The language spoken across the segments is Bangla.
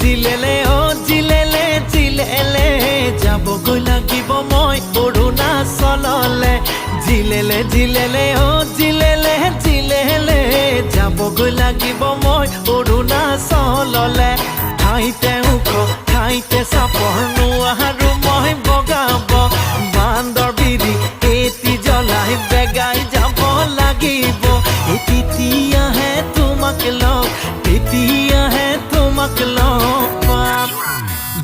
জিলেলে ও জিলেলে জিলেলে যাব গৈ লাগিব মই অৰুণাচললে জিলেলে জিলেলে ও জিলেলে জিলেলে যাব গৈ লাগিব মই অৰুণাচললে ঠাইতে ওখ ঠাইতে চাপৰ নোৱাৰো মই বগাব বান্দৰ বিৰি এটি জ্বলাই বেগাই যাব লাগিব তেতিয়াহে তোমাক লগ তেতিয়াহে তোমাক লগ পাম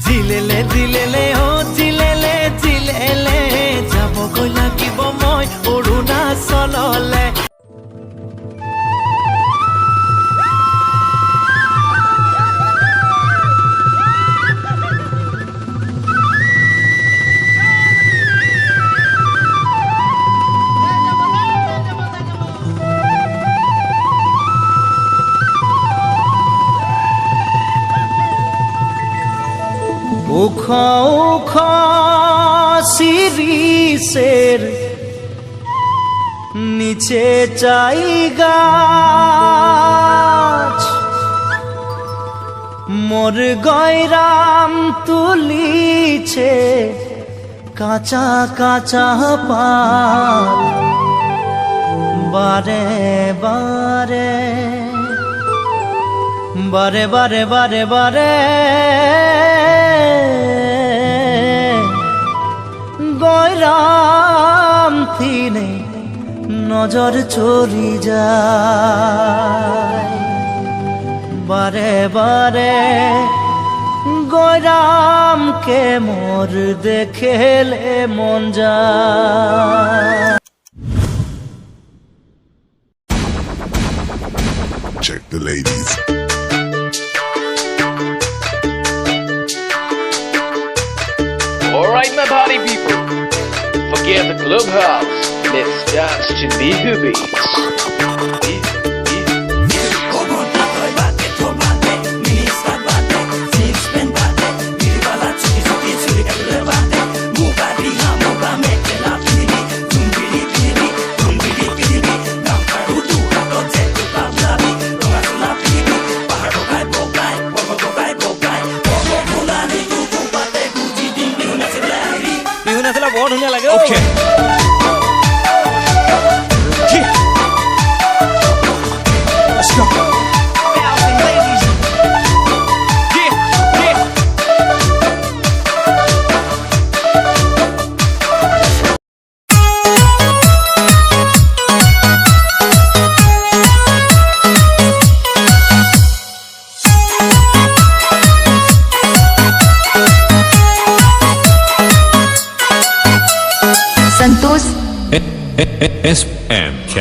জিলেলে জিলেলে ও জিলেলে জিলেলে যাব গৈ লাগিব মই অৰুণাচললে ওখ ওখ শিরিষের নিচে চাই গাছ মোর গয়রাম তুলিছে কাঁচা কাঁচা পাত বারে বারে বারে বারে বারে বারে গয়রাম থিনে নজর চলি যায় বারে বারে গয়রামকে মোর দেখেলে মন যায় Check the ladies. Alright my party people, forget the clubhouse, let's dance to the hoobies. बहुत धुनिया लगे okay let's go Santosh SMK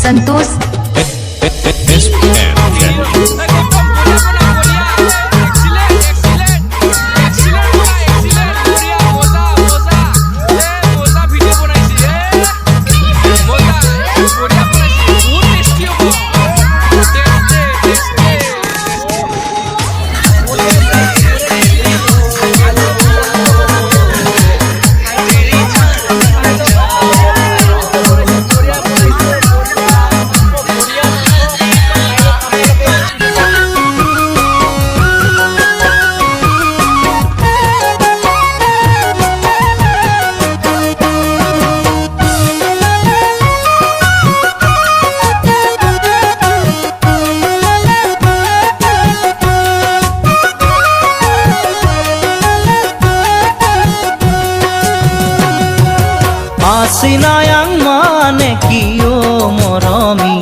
संतोष মানে কি ও মৰমী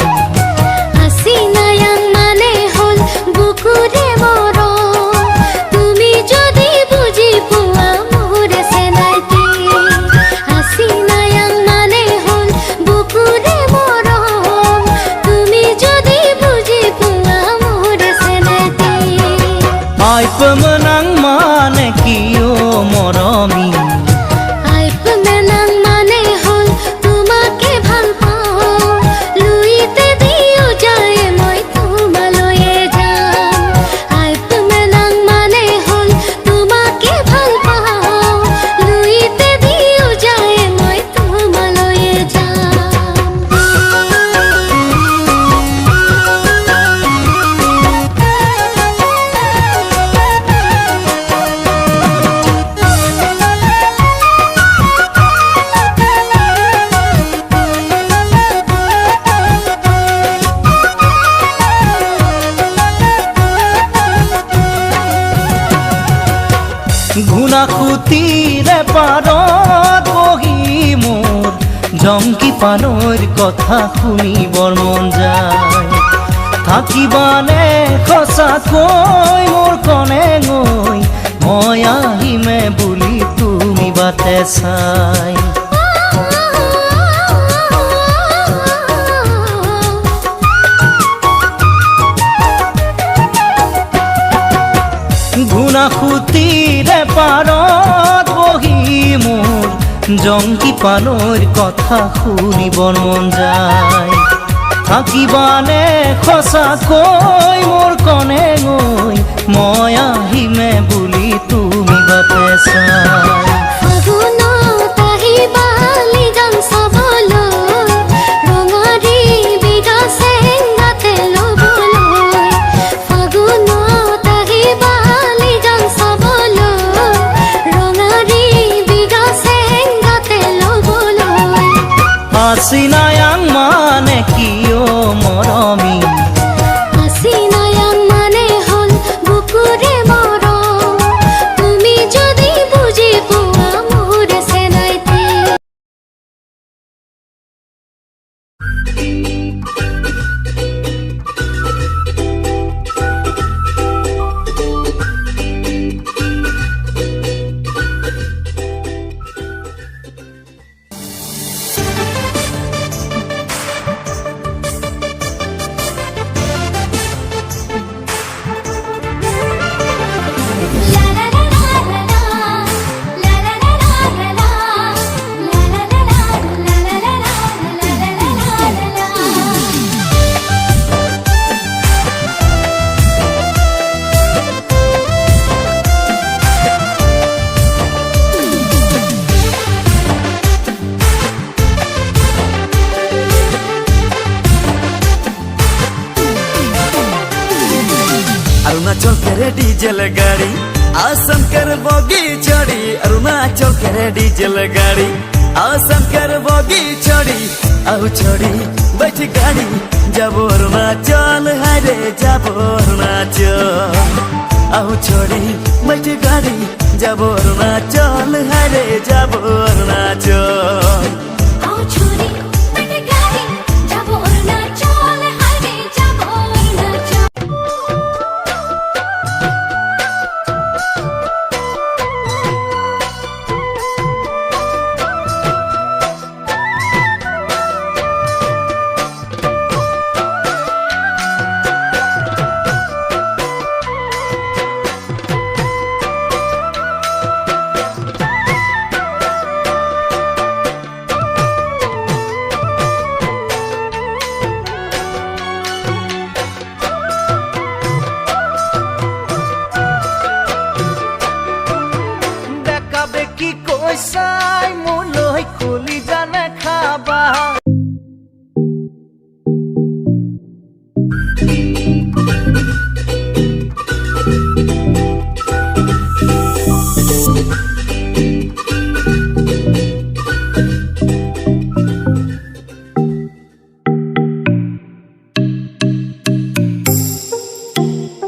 হাসিনায়াং মানে হল বুকুরে মরম তুমি যদি বুঝি পোৱা মোরে সেনাইতে হাসিনায়াং মানে হল বুকুরে মরম তুমি যদি বুঝি পোৱা মোরে সেনাইতে আইপ মনাং মানে কি ও মৰমী আইপ মেনাং মানে হল তোমাকে ভাল পাওঁ লুইতে দিও যায় মই তোমালৈয়ে যাম আইপ মেনাং মানে হল তোমাকে ভাল পাওঁ লুইতে দিও যায় মই তোমালৈয়ে ঘুনাকুতিৰে পাৰত বহি মোৰ জংকি পানৈৰ কথা শুনিবৰ মন যায় থাকিবানে সঁচাকৈ মোৰ কনে গৈ মই আহিমে বুলি তুমি বাটে চাই ঘুনাকুতিৰে পাৰত বহি মোৰ জংকি পানৈৰ কথা শুনিবৰ মন যায় থাকিবানে সঁচাকৈ মোৰ কনে গৈ মই আহিমে বুলি তুমি বাটে চাই ফাগুনত আহিবা লিগাং চাবলৈ ৰঙাৰী বিঘা চেংগাতে ল'বলৈ ফাগুনত আহিবা লিগাং চাবলৈ ৰঙাৰী বিঘা চেংগাতে ল'বলৈ হাসিনায়াং মানে কি ও মৰমী হাসিনায়াং মানে হল বুকুরে মরম তুমি যদি বুঝি পোৱা মোরে সেনাইতে अरुणाचल के डीजल गाड़ी आसम कर बोगी चढ़ी अरुणाचल के डीजल गाड़ी आसम कर बोगी चढ़ी आहु चढ़ी बैठ गाड़ी जाबो अरुणाचल हाय रे जाबो अरुणाचल आहु चढ़ी बैठ गाड़ी जाबो अरुणाचल हाय रे जाबो अरुणाचल आओ छोरी बैठ गाड़ी जाबो अरुणाचल हाईवे जाबो अरुणाचल দেখাবে কি কৈছাই মোলৈ খুলি যা